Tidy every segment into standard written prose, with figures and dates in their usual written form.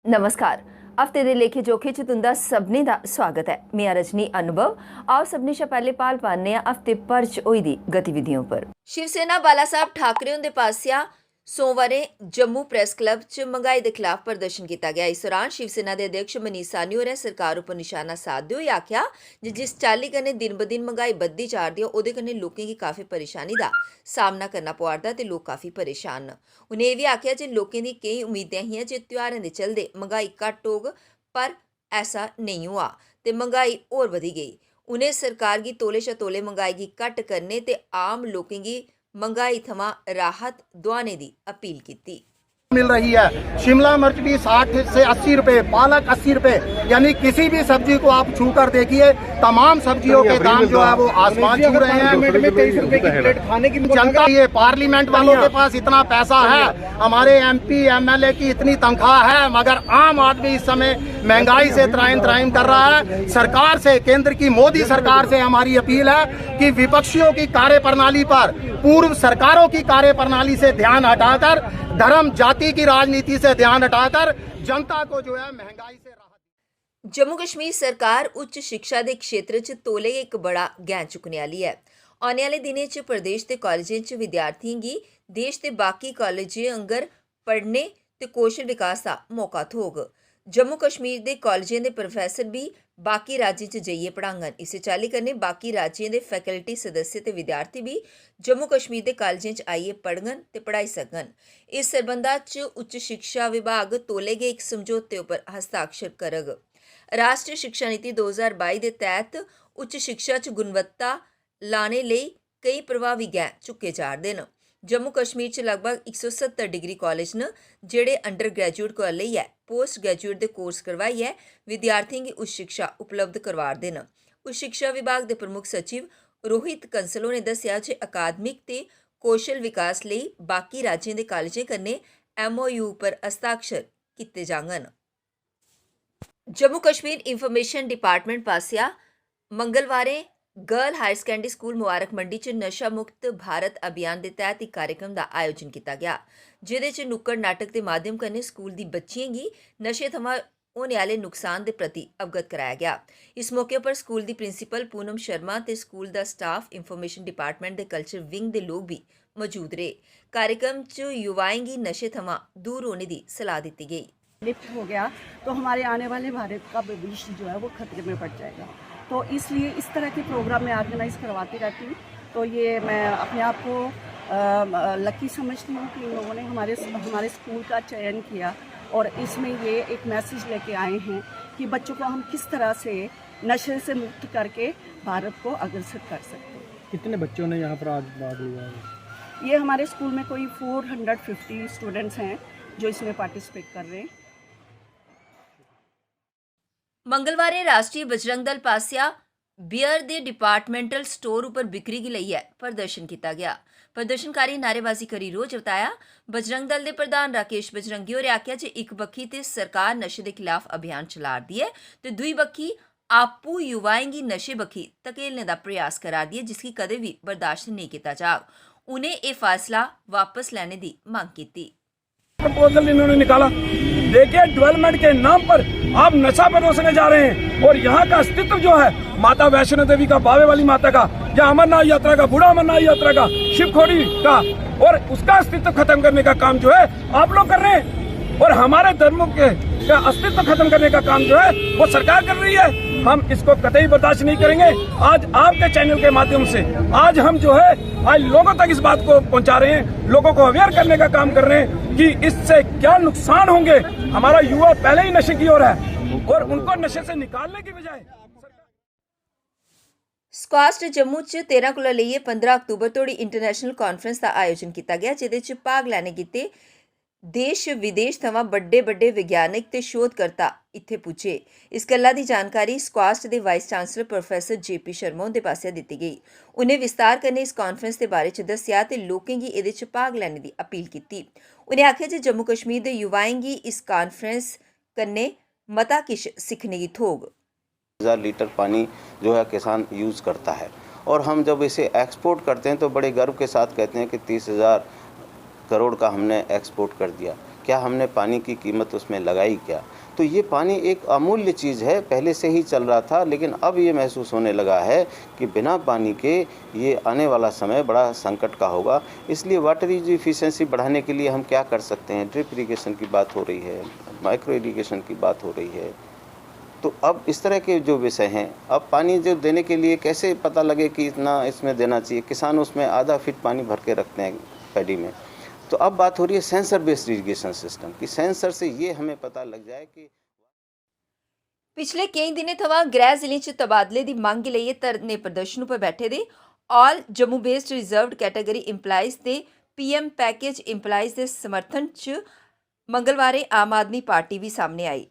नमस्कार। हफ्ते दे लेखे जोखे च तुंदा सभनें दा स्वागत है। मैं रजनी अनुभव। आओ सभनें शा पैह्ले पाल पाने हफ्ते भर च होई दी गतिविधियों पर। शिवसेना बाला साहब ठाकरे हुंदे पासेआ सोमवारें जम्मू प्रेस क्लब च मंगाई दे खिलाफ प्रदर्शन किया गया। इस दौरान शिवसेना दे अध्यक्ष मनीष साहनी होरें सरकार उप्पर निशाना साधदे होई आखेआ जे जिस चाल्ली कन्नै दिन ब दिन मंगाई बधदी जा'रदी ऐ ओह्दे कन्नै लोकें गी काफी परेशानी दा सामना करना पवा'रदा ते लोक काफी परेशान न। उ'नें एह् बी आखेआ जे लोकें दी केईं उम्मीदां हियां जे त्योहारें दे चलदे मंगाई घट्ट होग, पर ऐसा नेईं होआ ते मंगाई होर बधी गेई। उ'नें सरकार गी तौले शा तौले मंगाई गी घट्ट करने ते आम लोकें गी मंगाई थमां राहत दुआने दी अपील की। मिल रही है। शिमला मिर्च भी 60 से 80 रुपए, पालक 80 रुपए, यानी किसी भी सब्जी को आप छू कर देखिए, तमाम सब्जियों के दाम जो है वो आसमान छू रहे हैं। 23 रुपए की प्लेट खाने की जनता, ये पार्लियामेंट वालों के पास इतना पैसा है, हमारे MP MLA की इतनी तनख्वाह है, मगर आम आदमी इस समय महंगाई से त्राहिम कर रहा है। सरकार से, केंद्र की मोदी सरकार से हमारी अपील है कि विपक्षियों की कार्यप्रणाली पर, पूर्व सरकारों की कार्यप्रणाली से ध्यान हटाकर, धर्म जाति की राजनीति से ध्यान हटाकर जनता को जो है महंगाई से राहत। जम्मू कश्मीर सरकार उच्च शिक्षा के क्षेत्र च तौले एक बड़ा गैं चुकने वाली है। आने वाले दिनें च प्रदेश के कॉलेजें च विद्यार्थियों की देश के बाकी कॉलेजें अंगर पढ़ने ते कौशल विकास का मौका थ्होग। जम्मू कश्मीर के कॉलेजें के प्रोफैसर भी बाकी राज्यों च जाइए पढ़ाङन। इस चाल्ली कन्नै बाकी राज्यों के फैकल्टी सदस्य ते विद्यार्थी भी जम्मू कश्मीर के कॉलेजें च आइए पढ़ङन ते पढ़ाई सकन। इस सरबंधा च उच्च शिक्षा विभाग तौले गै इक समझौते उप्पर हस्ताक्षर करग। राष्ट्रीय शिक्षा नीति 2022 के तैह्त उच्च शिक्षा च गुणवत्ता लाने लेई कई प्रभावी गैं चुके जा'रदे न। जम्मू कश्मीर च लगभग 170 डिग्री कॉलेज न जेह्ड़े अंडर ग्रेजुएट कोला लेइयै पोस्ट ग्रेजुएट दे कोर्स करवाइयै विद्यार्थियों गी उच्च शिक्षा उपलब्ध करवा'रदे न। उच्च शिक्षा विभाग दे प्रमुख सचिव रोहित कंसल होरें दस्सेआ जे अकादमिक ते कौशल विकास लेई बाकी राज्यें दे कॉलेजें कन्नै MOU उप्पर हस्ताक्षर कीते जाङन। जम्मू कश्मीर इंफॉर्मेशन डिपार्टमेंट पासेआ मंगलवारें girl higher secondary school Mubarak Mandi च नशा मुक्त भारत अभियान के तैह्त एक कार्यक्रम का आयोजन किया गया, जेह्दे च नुक्कड़ नाटक के माध्यम कन्नै स्कूल दी बच्चियें गी नशे थमां होने आह्ले नुकसान के प्रति अवगत कराया गया। इस मौके पर स्कूल की प्रिंसीपल पूनम शर्मा ते स्कूल का स्टाफ, इंफॉर्मेशन डिपार्टमेंट के कल्चर विंग के लोग भी मौजूद रहे। कार्यक्रम च युवाएं गी नशे थमां दूर होने की सलाह दी गई। लिफ्ट हो गया तो हमारे आने वाले भारत का भविष्य जो है वो खतरे में पड़ जाएगा, तो इसलिए इस तरह के प्रोग्राम मैं ऑर्गेनाइज करवाती रहती हूँ। तो ये मैं अपने आप को लकी समझती हूँ कि इन लोगों ने हमारे स्कूल का चयन किया और इसमें ये एक मैसेज लेके आए हैं कि बच्चों को हम किस तरह से नशे से मुक्त करके भारत को अग्रसर कर सकते हैं। कितने बच्चों ने यहाँ पर आज भाग लिया है? ये हमारे स्कूल में कोई 450 स्टूडेंट्स हैं जो इसमें पार्टिसिपेट कर रहे हैं। मंगलवारें राष्ट्रीय बजरंग दल पासेआ बियर दे डिपार्टमेंटल स्टोर उपर बिक्री गी लेइयै प्रदर्शन किया गया। प्रदर्शनकारी नारेबाजी करी रोह जताया। बजरंग दल के प्रधान राकेश बजरंगी होरें आखेआ जे इक बक्खी ते सरकार नशे के खिलाफ अभियान चला'रदी ऐ ते दूई बक्खी आपू युवाएं गी नशे बक्खी धकेलने का प्रयास करा'रदी ऐ, जिसकी कदें भी बर्दाश्त नहीं किया जाग। उन्हें यह फैसला वापस लेने की मांग की। प्रपोजल इन्होंने निकाला, देखिए डेवलपमेंट के नाम पर आप नशा परोसने जा रहे हैं और यहाँ का अस्तित्व जो है माता वैष्णो देवी का, बावे वाली माता का, या अमरनाथ यात्रा का, बूढ़ा अमरनाथ यात्रा का, शिवखोड़ी का, और उसका अस्तित्व खत्म करने का काम जो है आप लोग कर रहे हैं, और हमारे धर्मों के का अस्तित्व खत्म करने का काम जो है वो सरकार कर रही है। हम इसको कतई बर्दाश्त नहीं करेंगे। आज आपके चैनल के माध्यम से आज हम जो है आज लोगों तक इस बात को पहुंचा रहे हैं, लोगों को अवेयर करने का काम कर रहे हैं कि इससे क्या नुकसान होंगे। हमारा युवा पहले ही नशे की ओर है और उनको नशे से निकालने की बजाय स्क्वास्ट जम्मू च 13 कोला लेइयै 15 अक्तूबर तोड़ी इंटरनेशनल कॉन्फ्रेंस का आयोजन किया गया, जेह्दे च भाग लैने गित्ते देश विदेश थमां बड्डे बड्डे विज्ञानिक ते शोधकर्ता इत्थे पुज्जे। इस गल्ला दी जानकारी स्क्वास्ट दे vice chancellor professor JP Sharma हुंदे पासेआ दित्ती गई। उ'नें विस्तार कन्नै इस कान्फ्रेंस दे बारे च दस्सेआ ते लोकें गी एह्दे च भाग लैने दी अपील कीती। उ'नें आखेआ जे जम्मू कश्मीर दे युवाएं गी इस कान्फ्रेंस कन्नै मता किश सिक्खने गी थ्होग। 1000 लीटर पानी जो है किसान यूज़ करता है और हम जब इसे एक्सपोर्ट करते हैं तो बड़े गर्व के साथ कहते हैं कि 30,000 करोड़ का हमने एक्सपोर्ट कर दिया। क्या हमने पानी की कीमत उसमें लगाई क्या। तो ये पानी एक अमूल्य चीज़ है, पहले से ही चल रहा था, लेकिन अब ये महसूस होने लगा है कि बिना पानी के ये आने वाला समय बड़ा संकट का होगा। इसलिए वाटर यूज इफिशिएंसी बढ़ाने के लिए हम क्या कर सकते हैं। ड्रिप इरीगेशन की बात हो रही है, माइक्रो इरीगेशन की बात हो रही है। तो अब इस तरह के जो विषय हैं, अब पानी जो देने के लिए कैसे पता लगे कि इतना इसमें देना चाहिए। किसान उसमें आधा फीट पानी भर के रखते हैं पैडी में। तो अब बात हो रही है सेंसर बेस्ड इरीगेशन सिस्टम की, सेंसर से ये हमें पता लग जाए कि पिछले कई दिनें थमां गृह जिले च तबादले दी मंग लेइयै धरने प्रदर्शन पर बैठे they all Jammu based reserved category implies ते पीएम पैकेज इंप्लाइज दे समर्थन च मंगलवारें आम आदमी पार्टी भी सामने आई।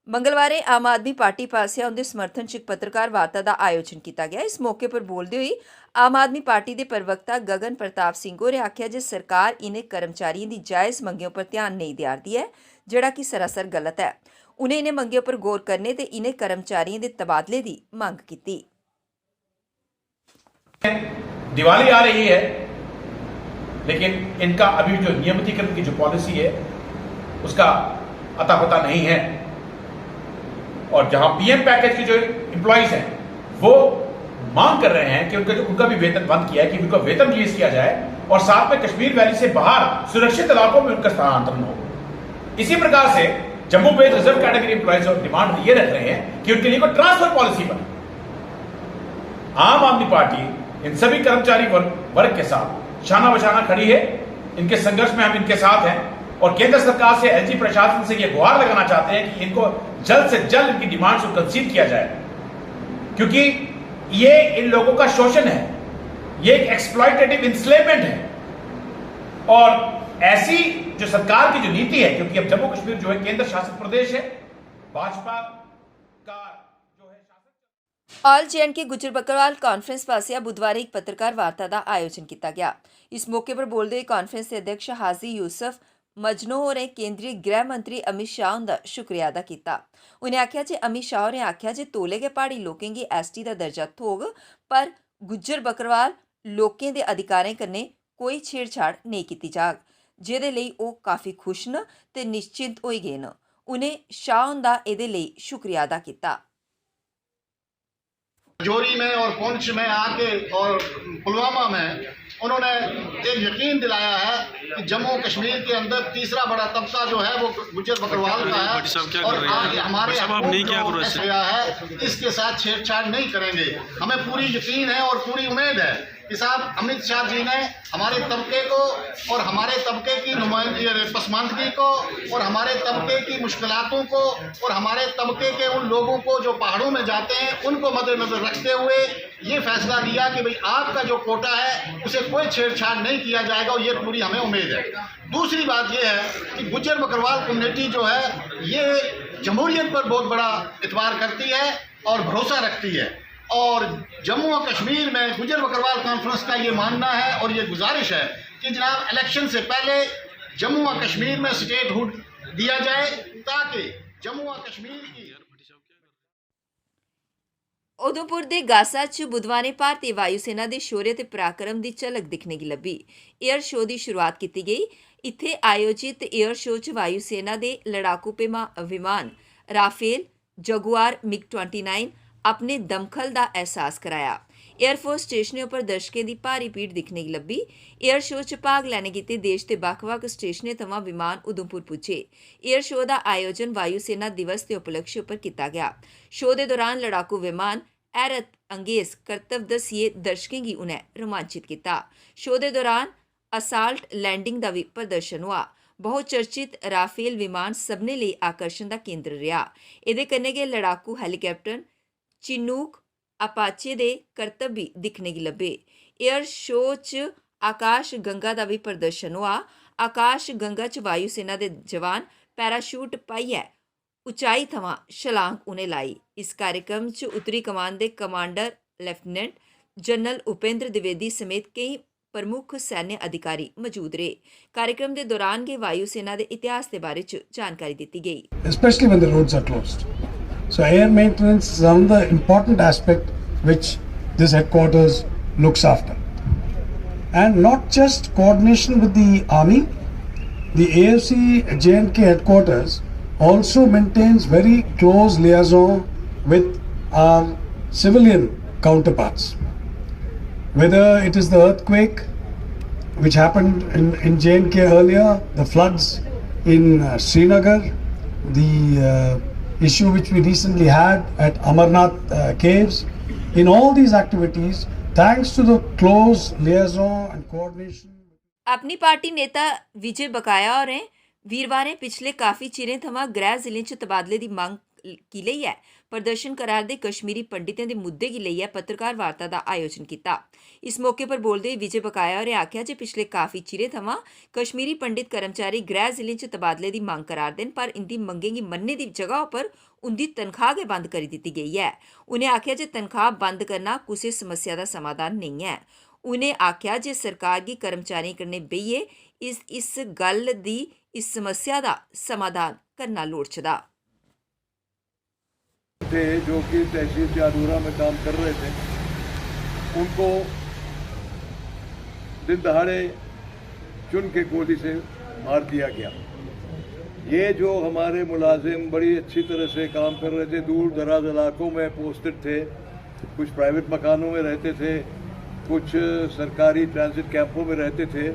मंगलवारें आम आदमी पार्टी पासेआ उनके समर्थन च एक पत्रकार वार्ता का आयोजन किया गया। इस मौके पर बोलते हुए आम आदमी पार्टी के प्रवक्ता गगन प्रताप सिंह होरें आख्या जे सरकार इन्हें कर्मचारियों की जायज़ मंगों पर ध्यान नहीं दे रही है, जिहड़ा कि सरासर गलत है। उन्हें इन्हें मंगों पर गौर करने ते इन्हें कर्मचारियों के तबादले की मांग की। दिवाली आ रही है, लेकिन इनका अभी जो नियमितीकरण की जो पॉलिसी है उसका अता पता नहीं है। और जहां पीएम पैकेज के जो एम्प्लॉइज हैं वो मांग कर रहे हैं कि उनका भी वेतन बंद किया है, कि उनका वेतन रिलीज किया जाए और साथ में कश्मीर वैली से बाहर सुरक्षित इलाकों में उनका स्थानांतरण हो। इसी प्रकार से Jammu based reserve category employees और डिमांड ये रख रहे हैं कि उनके लिए कोई ट्रांसफर पॉलिसी बने। आम आदमी पार्टी इन सभी कर्मचारी वर्ग के साथ शाना बशाना खड़ी है। इनके संघर्ष में हम इनके साथ हैं और केंद्र सरकार से, एलजी प्रशासन से ये गुहार लगाना चाहते हैं कि इनको जल्द से जल्द इनकी डिमांड्स को कंसीड किया जाए, क्योंकि ये इन लोगों का शोषण है, ये एक एक्सप्लॉयटेटिव इंस्लेवमेंट है। और ऐसी जो सरकार की जो नीति है, क्योंकि अब जम्मू कश्मीर जो है केंद्र शासित प्रदेश है, भाजपा का जो है शासन। ऑल जे&के गुज्जर बकरवाल कॉन्फ्रेंस पासिया बुधवार एक पत्रकार वार्ता का आयोजन किया गया। इस मौके पर बोलते हुए कॉन्फ्रेंस के अध्यक्ष हाजी यूसुफ मजनू होरें केंद्रीय गृह मंत्री अमित शाह का शुक्रिया अदा किया। उन्हें आख्या जे अमित शाह होरें आख्या जे तौले गै पहाड़ी लोकें गी एसटी का दर्जा थ्होग, पर गुज्जर बकरवाल लोकें के अधिकारें कन्नै कोई छेड़छाड़ नहीं की जाग, जेदे लेई ओह काफ़ी खुश न ते निश्चिंत होई गए न। उन्हें शाह हुंदा इहदे लेई शुक्रिया अदा किया। राजौरी में और पुंछ में आके और पुलवामा में उन्होंने एक यकीन दिलाया है कि जम्मू कश्मीर के अंदर तीसरा बड़ा तबका जो है वो गुज्जर बकरवाल का है और आज हमारे गया है, इसके साथ छेड़छाड़ नहीं करेंगे। हमें पूरी यकीन है और पूरी उम्मीद है कि साहब अमित शाह जी ने हमारे तबके को और हमारे तबके की पसमानदगी को और हमारे तबके की मुश्किलातों को और हमारे तबके के उन लोगों को जो पहाड़ों में जाते हैं उनको मद्देनजर रखते हुए ये फैसला लिया कि भाई आपका जो कोटा है उसे कोई छेड़छाड़ नहीं किया जाएगा, और ये पूरी हमें उम्मीद है। दूसरी बात ये है कि गुज्जर बकरवाल कम्युनिटी जो है ये जमहूरियत पर बहुत बड़ा इतबार करती है और भरोसा रखती है, और जम्मू और कश्मीर में गुज्जर बकरवाल कॉन्फ्रेंस का ये मानना है और ये गुजारिश है कि जनाब इलेक्शन से पहले जम्मू और कश्मीर में स्टेटहुड दिया जाए, ताकि जम्मू और कश्मीर की। उधमपुर के गासा च बुधवारें भारतीय वायुसेना के शौर्य ते पराक्रम की झलक दिखने की लभी। एयर शो की शुरुआत की गई। इत्थे आयोजित एयर शो च वायुसेना के लड़ाकू विमान राफेल, जगुआर, MiG-29 अपने दमखल का एहसास कराया। एयरफोर्स स्टेशनों पर दर्शकों की भारी भीड़ दिखने की लभी। एयर शो च भाग लैने गित्ते देश के बक्ख-बक्ख स्टेशनों थमां विमान उधमपुर पुज्जे। एयर शो का आयोजन वायुसेना दिवस के उपलक्ष्य पर किया गया। शो के दौरान लड़ाकू विमान हैरत अंगेज करतब दस्सिए दर्शकों की उन्हें रोमांचित किया। शो के दौरान असाल्ट लैंडिंग का भी प्रदर्शन हुआ। बहुचर्चित राफेल विमान सबने लिए आकर्षण का केंद्र रहा। इहदे कन्नै गै लड़ाकू हैलीकॉप्टर चिनूक अपाचे दे करतब भी दिखने की लभे। एयर शो च आकाश गंगा का भी प्रदर्शन हुआ। आकाश गंगा च वायुसेना के जवान पैराशूट पाइयै उचाई थमां छलांग उन्हें लाई। इस कार्यक्रम च उत्तरी कमान के commander lieutenant general Upendra Dwivedi समेत कई प्रमुख सैन्य अधिकारी मौजूद रहे। कार्यक्रम के दौरान गै वायुसेना के इतिहास के बारे च जानकारी दी गई। Especially when the roads are closed. So air maintenance is another important aspect which this headquarters looks after. And not just coordination with the army, the AFC J&K headquarters also maintains very close liaison with our civilian counterparts. Whether it is the earthquake which happened in J&K earlier, the floods in Srinagar, the issue which we recently had at Amarnath Caves, in all these activities, thanks to the close liaison and coordination. अपनी party नेता विजय बकाया होरें वीरवारें पिछले काफ़ी चिरें थमां गृह जिलें च तबादले दी मंग की लेइयै प्रदर्शन करा'रदे कश्मीरी पंडितें दे मुद्दे गी लेइयै पत्रकार वार्ता दा आयोजन कीता। इस मौके पर बोलदे होई विजय बकाया होरें आखेआ जे पिछले काफ़ी चिरें थमां कश्मीरी पंडित कर्मचारी गृह जिलें च तबादले दी मंग करा'रदे न, पर इंदी मंगें गी मन्नने दी जगह उप्पर उंदी तनखाह गै बंद करी दित्ती गेई ऐ। उ'नें आखेआ जे तनखाह बंद करना कुसै समस्या दा समाधान नेईं ऐ। उ'नें आखेआ जे सरकार गी कर्मचारियें कन्नै बेहियै इस गल्ल दी इस समस्या दा समाधान करना लोड़चदा। थे जो कि तहसील जादूरा में काम कर रहे थे, उनको दिन दहाड़े चुन के गोली से मार दिया गया। ये जो हमारे मुलाजिम बड़ी अच्छी तरह से काम कर रहे थे, दूर दराज इलाकों में पोस्टेड थे, कुछ प्राइवेट मकानों में रहते थे, कुछ सरकारी ट्रांजिट कैंपों में रहते थे,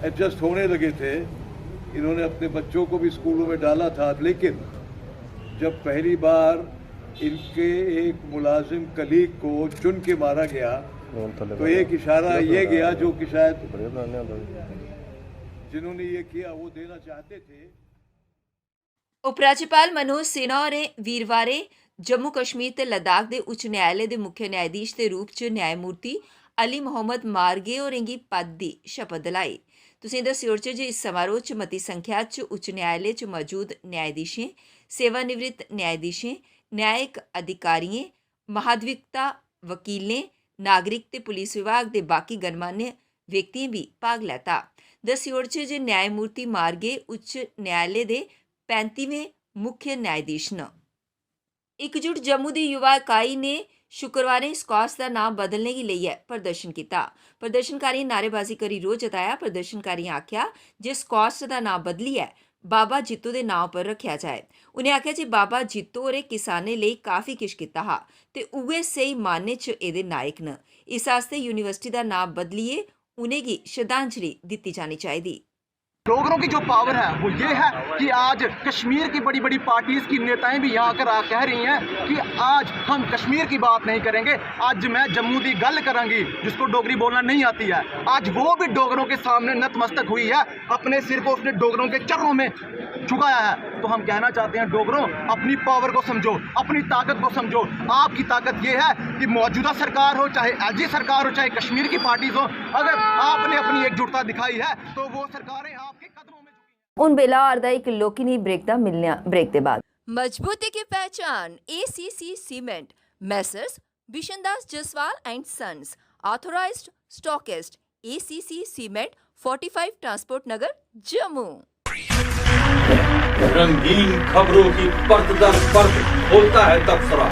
एडजस्ट होने लगे थे। इन्होंने अपने बच्चों को भी स्कूलों में डाला था, लेकिन जब पहली बार इनके एक मुलाजिम कलीग को चुन के मारा गया तो एक इशारा ये गया जो कि शायद जिन्होंने ये किया वो देना चाहते थे। उपराज्यपाल मनोज सिन्हा होरें वीरवारें जम्मू कश्मीर ते लद्दाख दे उच्च न्यायालय दे मुख्य न्यायाधीश दे रूप च न्यायमूर्ति अली मोहम्मद मारगे होरें गी पद दी शपथ दिलाई। तुसें दस्सी ओड़चै जे इस समारोह च मती संख्या च उच्च न्यायालय च मौजूद न्यायाधीशें, सेवानिवृत्त न्यायाधीशें, न्यायिक अधिकारियें, महाधिवक्ता, वकीलें, नागरिक ते पुलिस विभाग दे बाकी गणमान्य व्यक्तियें भी भाग लैता। दस्सी ओड़चै जे न्यायमूर्ति मारगे उच्च न्यायालय दे 35वें मुख्य न्यायाधीश न। एकजुट जम्मू दी युवा इकाई ने शुक्रवारें स्कॉट्स दा नाम बदलने गी लेइयै प्रदर्शन कीता। प्रदर्शनकारियें नारेबाजी करी रोह जताया। प्रदर्शनकारियें आखेआ जे स्कॉट्स दा नाम बदलियै बाबा जित्तो दे नां पर रखेआ जाए। उ'नें आखेआ जे बाबा जित्तो होरें किसानें लेई काफ़ी किश कीता हा ते उ'ऐ स्हेई मायने च एह्दे नायक न। इस आस्तै यूनिवर्सिटी दा नां बदलियै उ'नेंगी श्रद्धांजलि दित्ती जानी चाहिदी। डोगरों की जो पावर है वो ये है कि आज कश्मीर की बड़ी बड़ी पार्टीज की नेताएं भी यहाँ आकर कह रही हैं कि आज हम कश्मीर की बात नहीं करेंगे, आज मैं जम्मू की गल करांगी, जिसको डोगरी बोलना नहीं आती है। आज वो भी डोगरों के सामने नतमस्तक हुई है, अपने सिर को उसने डोगरों के चरणों में झुकाया है। तो हम कहना चाहते हैं डोगरों, अपनी पावर को समझो, अपनी ताकत को समझो। आपकी ताकत ये है कि मौजूदा सरकार हो, चाहे एलजी सरकार हो, चाहे कश्मीर की पार्टीज हो, अगर आपने अपनी एकजुटता दिखाई है तो वो सरकारें आपके कदमों में झुकी। उन बेला आरदा एक लोकिनी ब्रेक दा मिलने ब्रेक के बाद मजबूती की पहचान ACC cement, Messrs Bishandas Jaswal and sons, authorised stockist, ACC cement, 45 transport Nagar, Jammu. रंगीन खबरों की परत दर परत खोलता है तबसरा,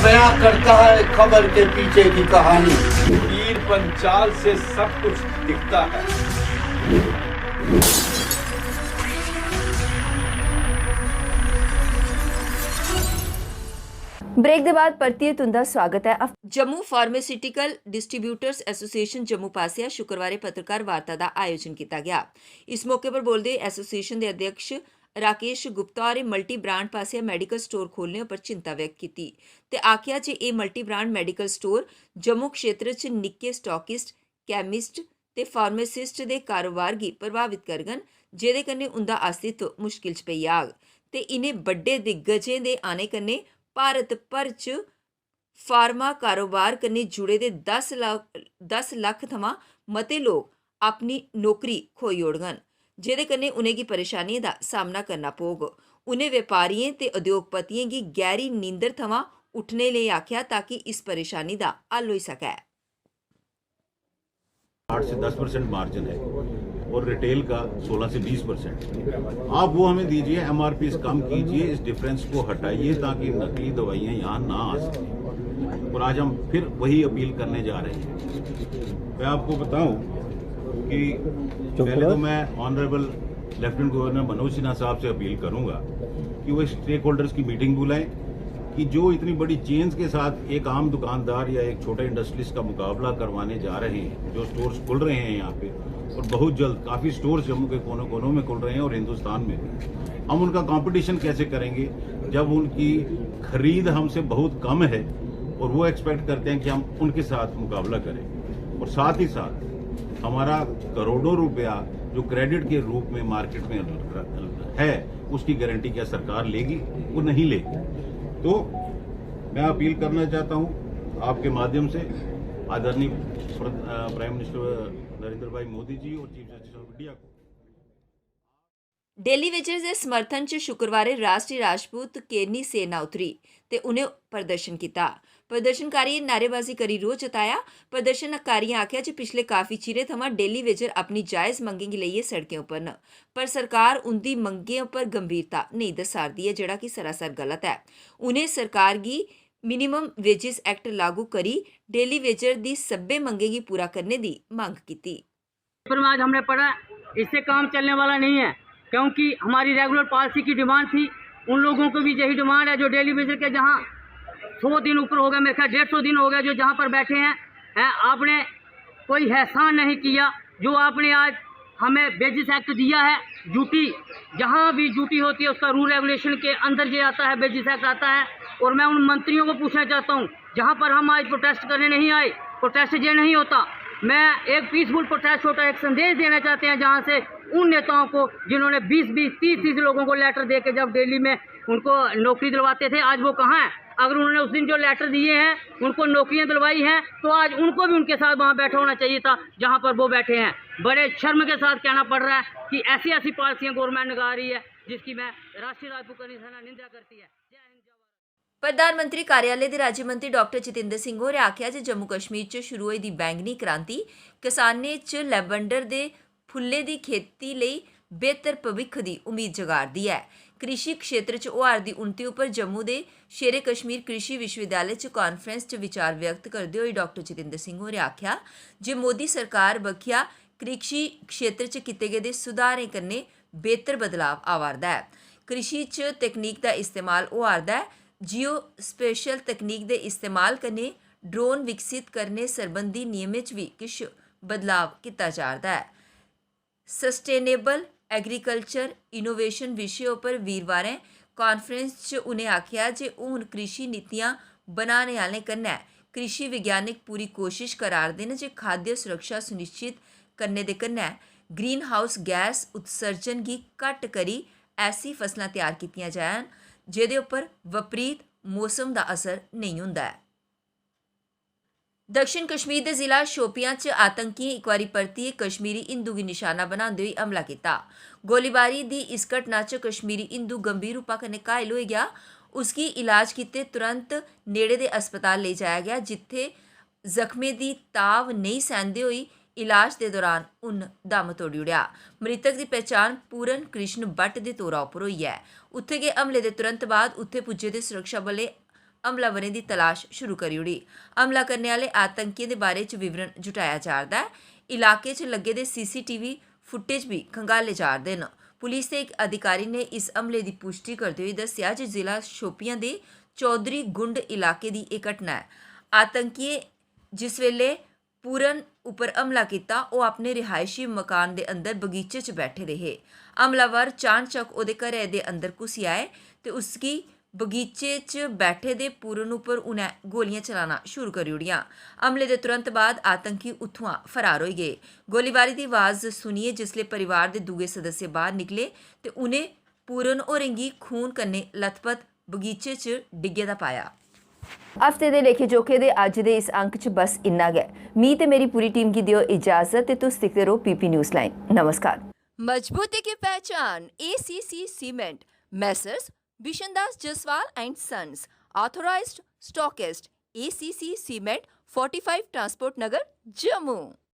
बयां करता है खबर के पीछे की कहानी। तीर पंचाल से सब कुछ दिखता है। ब्रेक के बाद परतिए तुंदा स्वागत है। Jammu pharmaceutical distributors association Jammu Passia शुक्रवार पत्रकार वार्ता का आयोजन किया गया। इस मौके पर बोलते एसोसिएशन के अध्यक्ष राकेश गुप्ता और multi brand Passia medical store खोलने पर चिंता व्यक्त की ते आख्या जे ये multi brand medical store Jammu क्षेत्र च निक्के स्टॉकिस्ट, केमिस्ट ते फार्मासिस्ट के कारोबार की प्रभावित करगन, जेदे कन्नै उनका अस्तित्व मुश्किल च पेई आग ते इन्हें बड़े दिग्गजें दे आने कन्नै भारत भर च फार्मा कारोबार कन्नै जुड़े दे 10 लाख थमां मते लोग अपनी नौकरी खोई ओड़गन, जेदे कन्नै उनेंगी परेशानियें दा सामना करना पौग। उनें व्यापारियें ते उद्योगपतियें गी गहरी नींदर थमां उठने लेई आख्या ताकि इस परेशानी दा हल होई सकै। 8 से 10% मार्जिन है और रिटेल का 16 से 20%। आप वो हमें दीजिए, MRP कम कीजिए, इस डिफरेंस को हटाइए ताकि नकली दवाइयाँ यहाँ ना आ सकें। और आज हम फिर वही अपील करने जा रहे हैं। मैं आपको बताऊं कि पहले तो मैं honourable lieutenant governor Manoj Sinha साहब से अपील करूंगा कि वो स्टेक होल्डर्स की मीटिंग बुलाएं कि जो इतनी बड़ी चेन्स के साथ एक आम दुकानदार या एक छोटा इंडस्ट्रियलिस्ट का मुकाबला करवाने जा रहे हैं, जो स्टोर्स खुल रहे हैं यहाँ पे और बहुत जल्द काफ़ी स्टोर्स जम्मू के कोनों कोनों में खुल रहे हैं और हिंदुस्तान में भी, हम उनका कंपटीशन कैसे करेंगे जब उनकी खरीद हमसे बहुत कम है और वो एक्सपेक्ट करते हैं कि हम उनके साथ मुकाबला करें। और साथ ही साथ हमारा करोड़ों रुपया जो क्रेडिट के रूप में मार्केट में है, उसकी गारंटी क्या सरकार लेगी? वो नहीं लेगी। तो मैं अपील करना चाहता हूं आपके माध्यम से आदरणीय प्राइम मिनिस्टर नरेंद्र भाई मोदी जी और चीफ जस्टिस ऑफ इंडिया को। डेली वेजर्स ਦੇ ਸਮਰਥਨ 'ਚ ਸ਼ੁੱਕਰਵਾਰੇ ਰਾਸ਼ਟਰੀ ਰਾਜਪੂਤ ਕੇਰਨੀ ਸੇਨਾ ਉਤਰੀ ਤੇ ਉਹਨੇ ਪ੍ਰਦਰਸ਼ਨ ਕੀਤਾ। ਪ੍ਰਦਰਸ਼ਨਕਾਰੀ ਨਾਅਰੇਬਾਜ਼ੀ ਕਰੀ ਰੋਹ ਜਤਾਇਆ। ਪ੍ਰਦਰਸ਼ਨਕਾਰੀਆਂ ਆਖਿਆ ਜੀ ਪਿਛਲੇ ਕਾਫੀ ਚਿਰੇ ਥਮਾਂ डेली वेजर अपनी जायज़ मंगें गी लेइयै सड़कें उप्पर न, पर सरकार उंदी मंगें उप्पर गंभीरता नहीं दस्सारदी है, जेह्ड़ा कि सरासर गलत है। उ'नें सरकार गी मिनिमम वेजिस एक्ट लागू करी डेली वेजर दी सब्बे मंगें गी पूरा करने दी मांग कीती। पर आज हमने पढ़ा इससे काम चलने वाला नहीं है, क्योंकि हमारी रेगुलर पॉलिसी की डिमांड थी। उन लोगों को भी यही डिमांड है जो डेली वेजर के जहाँ 100 दिन ऊपर हो गए, मेरे ख्याल 150 दिन हो गया जो जहाँ पर बैठे हैं, आपने कोई एहसान नहीं किया। जो आपने आज हमें वेजिस एक्ट दिया है, ड्यूटी जहाँ भी ड्यूटी होती है उसका रूल रेगुलेशन के अंदर ये आता है, वेजिस एक्ट आता है। और मैं उन मंत्रियों को पूछना चाहता हूँ जहाँ पर हम आज प्रोटेस्ट करने नहीं आए, प्रोटेस्ट ये नहीं होता। मैं एक पीसफुल प्रोटेस्ट होता है, एक संदेश देना चाहते हैं जहाँ से उन नेताओं को जिन्होंने 20-20, 30-30 लोगों को लेटर दे के जब दिल्ली में उनको नौकरी दिलवाते थे, आज वो कहाँ हैं? अगर उन्होंने उस दिन जो लेटर दिए हैं, उनको नौकरियां दिलवाई हैं, तो आज उनको भी उनके साथ वहाँ बैठा होना चाहिए था जहाँ पर वो बैठे हैं। बड़े शर्म के साथ कहना पड़ रहा है कि ऐसी ऐसी पॉलिसियाँ गवर्नमेंट निकाल रही है जिसकी मैं राष्ट्रीय राजपूत करनी निंदा करती है। प्रधानमंत्री कार्यालय के राज्य मंत्री डॉक्टर जितेंद्र सिंह होरें आख्या जे जम्मू कश्मीर च शुरू होई दी बैंगनी क्रांति किसानें च लैवेंडर दे फुल्ले दी खेती लई बेहतर भविक्ख दी उम्मीद जगारदी है। कृषि क्षेत्र च होआ दी उन्नति उपर जम्मू दे शेरे कश्मीर कृषि विश्वविद्यालय च कान्फ्रेंस च विचार व्यक्त करदे होए डॉक्टर जितेंद्र सिंह होरें आख्या जे मोदी सरकार बखिया कृषि क्षेत्र च कीते गेदे सुधारें कन्नै बेहतर बदलाव आवारदा है। कृषि च तकनीक दा इस्तेमाल होआरदा है। जियो स्पेशल तकनीक दे इस्तेमाल कन्नै ड्रोन विकसित करने सरबंधी नियमें च भी किश बदलाव कीता जा'रदा है। सस्टेनेबल एग्रीकल्चर इनोवेशन विषय उपर वीरवारें कान्फ्रेंस च उ'नें आख्या जे हून कृषि नीतियां बनाने आह्लें कन्नै कृषि विज्ञानिक पूरी कोशिश करा'रदे न जे खाद्य सुरक्षा सुनिश्चित करने दे कन्नै ग्रीन हाउस गैस उत्सर्जन गी घट्ट करी ऐसी फसलां तैयार कीतियां जान जेह्दे उप्पर विपरीत मौसम दा असर नहीं हुंदा है। दक्षिण कश्मीर के जिला शोपियां च आतंकियें एक बारी परतियै कश्मीरी हिंदू गी निशाना बनांदे होई हमला कीता। गोलीबारी दी इस घटना च कश्मीरी हिंदू गंभीर रूपा कन्नै घायल होई गया। उसकी इलाज कीते तुरंत नेड़े दे अस्पताल ले जाया गया, जित्थे जख्में दी ताव नहीं सैंदे होई इलाज के दौरान उन दम तोड़ी ओड़िया। मृतक की पहचान पूरन कृष्ण भट्ट के तौरा पर हुई है। उत्थे गए हमले के तुरंत बाद उत्थे पुज्जे दे सुरक्षा बलें हमलावरें की तलाश शुरू करी ओड़ी। हमला करने वाले आतंकियों के बारे च विवरण जुटाया जा'रदा है। इलाके च लगे दे CCTV फुटेज भी खंगाले जा'रदे न। पुलिस के एक अधिकारी ने इस हमले की पुष्टि करते हुए दस्सिया जे जिला शोपियां के चौधरी गुंड इलाके की एक घटना है। आतंकियें जिस वेले पूरन उपर हमला किया वह अपने रिहायशी मकान के अंदर बगीचे च बैठे रहे। हमलावर चानचक उहदे घरै दे अंदर घुसी आए तो उसकी बगीचे च बैठे दे पूरन उपर उन्हें गोलियां चलाना शुरू करी ओड़ियां। हमले के तुरंत बाद आतंकी उत्थुआं फरार हो गए। गोलीबारी की आवाज़ सुनिए जिसले परिवार के दूए सदस्य बाहर निकले तो उन्हें पूरन होरें गी खून कन्नै लथपथ बगीचे च डिग्गे दा पाया। हफ्ते के लेखे जोखे दे अज दे इस अंक च बस इन्ना गै। मी ते मेरी पूरी टीम की दियो इजाजत ते तुस दिखते रहो PP न्यूज़ लाइन। नमस्कार। मजबूती की पहचान ACC cement, Messrs Bishandas Jaswal and sons, authorised stockist, ACC cement, 45 transport Nagar, Jammu.